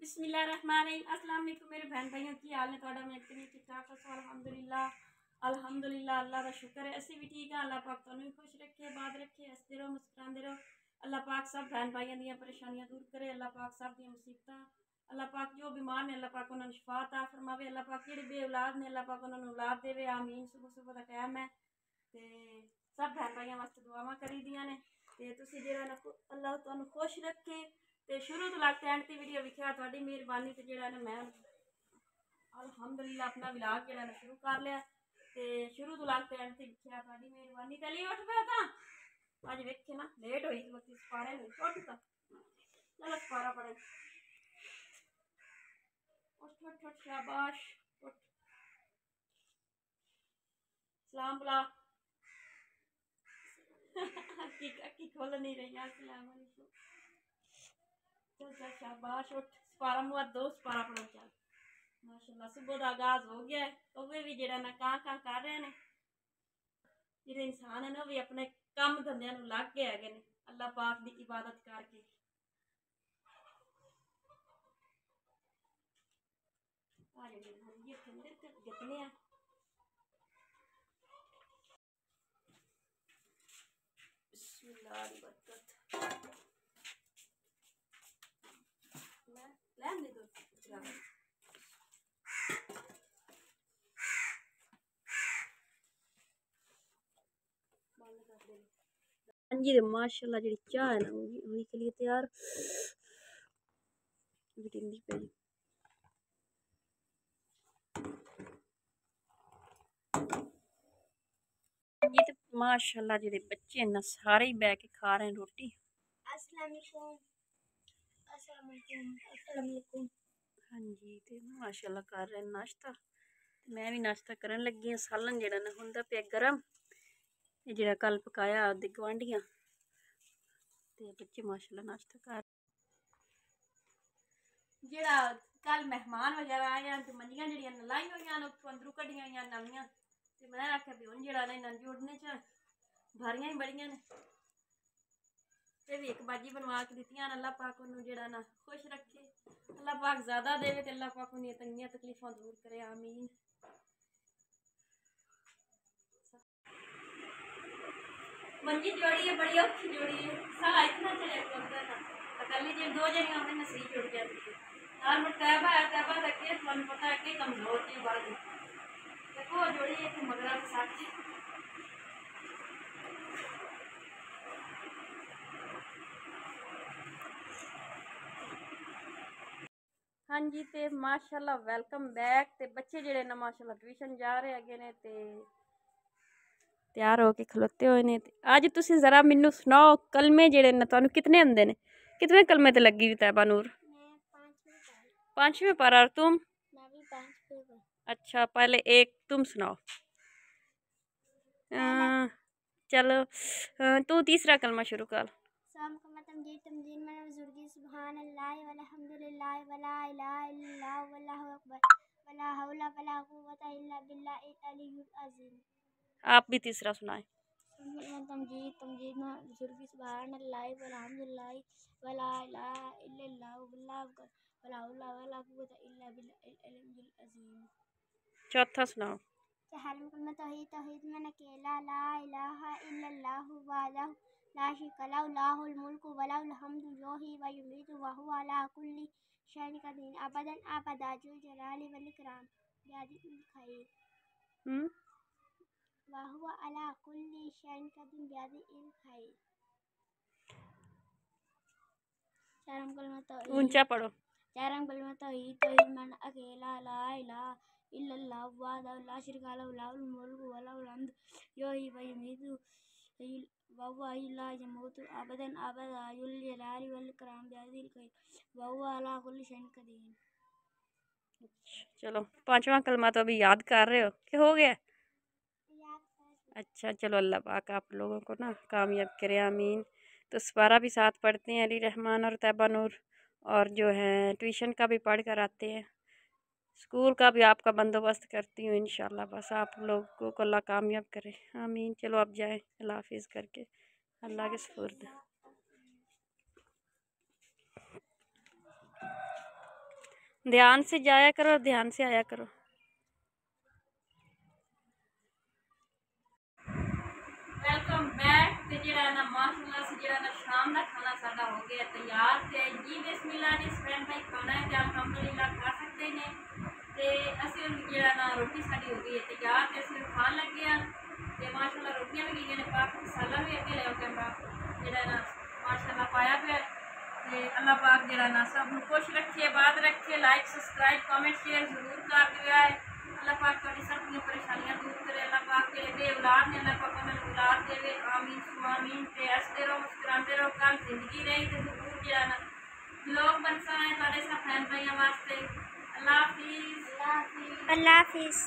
बिस्मिल्लाहिर्रहमानिर्रहीम। अस्सलाम वालेकुम मेरे बहन भाइयों की हाल ने तुहाडा मैं इतनी ठीक ठाक हूँ अल्हम्दुलिल्लाह अल्लाह का शुक्र है असी भी ठीक है। अल्लाह पाक तुहानू भी खुश रखे बात रखे हसते रहो मुस्कुराते रहो। अल्लाह पाक सब बहन भाइयों दी परेशानियां दूर करे। अल्लाह पाक सब दी मुसीबतां अल्लाह पाक जो बीमार ने अल्लाह पाक उन्होंने शिफा अता फरमावे। अल्लाह पाक जेहड़े बे औलाद ने अल्लाह पाक उन्होंने औलाद देवे आमीन। सुबह सुबह का टाइम है ते सब बहन भाइयों वास्ते दुआवां करी दियां ने ते तुसी जेहड़ा ना अल्लाह तुहानू खुश रखे। तो शुरू तो लास्ट एंड की वीडियो विख्या थोड़ी मेहरबानी तो जो मैं अल्हम्दुलिल्लाह अपना विलाग जो शुरू कर लिया। तो शुरू तो लास्ट एंड से विख्या थोड़ी मेहरबानी। चलिए उठ पे था अज वेखे ना लेट हुई बत्ती सपारे उठ तो चलो सपारा पड़े उठ उठ उठ शाबाश उठ सलाम बुला अक्की खोल नहीं रही है। अस्सलाम वालेकुम चल चल शाबाश उठ सपारा मुआ दो सपारा पड़ो चल माशाल्लाह सुबह का आगाज हो गया है। कौवे भी जरा ना कां कां कर रहे हैं। ਜਿਹੜੇ इंसान है ना भी अपने काम धंधे लग गए है अल्लाह पाक की इबादत करके। हाँ जी माशाल्लाह जी चाह है ना वही के लिए तैयार ये तो माशाल्लाह जी बच्चे ना सारे ही बैठ के खा रहे हैं रोटी। अस्सलाम वालेकुम हाँ जी तो माशाल्लाह कर रहे हैं नाश्ता। मैं भी नाश्ता करन लगी हाँ। सालन जेड़ा ना हुंदा पिया गरम जेड़ा कल पकाया आदे गवांढियां ते बच्चे माशाल्लाह नाश्ता कर जेड़ा कल मेहमान वगैरह आए हैं तो मंजियां जड़ियां लाई हुई उत्थों अंदरों कड्डियां हुई नवियां ते मैं आख्या भी हुण जेड़ा इन्हां जोड़ने च भारियां ही बड़ियां ने ते भी एक बाजी बनवा के दित्तियां। अल्लाह पाक उन्होंने जेड़ा ना खुश रखे अल्लाह पाक ज्यादा देवे ते अल्लाह पाक उन्हें तंगियां तकलीफां दूर करे आमीन। मंजी जोड़ी है बड़ी औखी जोड़ी है सारा इतना चले अकली जी दो जनियां होने ना सही जुड़ जाती है नाल तैबा है तैबा तक के तुहानू पता है कि कमजोर थी बड़ देखो जोड़ी है कि मगरा साथी हाँ जी ते माशाल्लाह वेलकम बैक। ते बच्चे जेड़े ना माशाल्लाह ट्यूशन जा रहे अगे ने ते तैयार होके खलोते हुए ने। अज तुसी जरा मैनू सुनाओ कलमे जेड़े ने तुहानू कितने आंदे ने कितने कलमे ते लगी हुई तैबा नूर? पांचवें पारा और तुम? अच्छा पहले एक तुम सुनाओ। चलो तू तीसरा कलमा शुरू कर। आप भी तीसरा सुनाए। चौथा सुनाओ। ऊंचा पढ़ो। चलो पांचवा कलमा तो अभी याद कर रहे हो कि हो गया? अच्छा चलो अल्लाह पाक आप लोगों को ना कामयाब करे आमीन। तो सवारा भी साथ पढ़ते हैं अली रहमान और तैबा नूर और जो है ट्यूशन का भी पढ़ कर आते हैं स्कूल का भी आपका बंदोबस्त करती हूँ इंशाल्लाह। बस आप लोगों को अल्लाह कामयाब करे आमीन। चलो अब जाए अल्लाह हाफिज़ करके अल्लाह के सुपुर्द। ध्यान से जाया करो, ध्यान से आया करो। Welcome back. तो जरा ना माशाल्लाह से जरा ना शाम का खाना साडा हो गया तैयार। ते जी बिस्मिल्लाह जी फ्रेंड भाई खाना है तो अल्हम्दुलिल्लाह खा सकते हैं। ते असि जरा ना रोटी साडी हो गई है तैयार ते असि खान लगे हैं। ते माशाल्लाह रोटियां भी गई ने पाक, मसाला भी अगे ले कैमरा जरा ना माशाल्लाह पाया पे। ते अल्लाह पाक जरा ना सब खुश रखे, बात रखे। लाइक सब्सक्राइब कमेंट शेयर जरूर कर दिया है। अल्लाह पाक थोड़ी सब परेशानियां दूर करे। अल्लाह पाक के बेऔलाद ने अल्लाह पाक उन्हें औलाद देवे। आमीन सुआमीन। ते हंसते रहो मुस्कुराते रहो। कल जिंदगी रही तो जरूर जरा ना लोग बनसा है थोड़े सब बहन भाइयों वास्ते। अल्लाह हाफिज़। अल्लाह हाफिज़।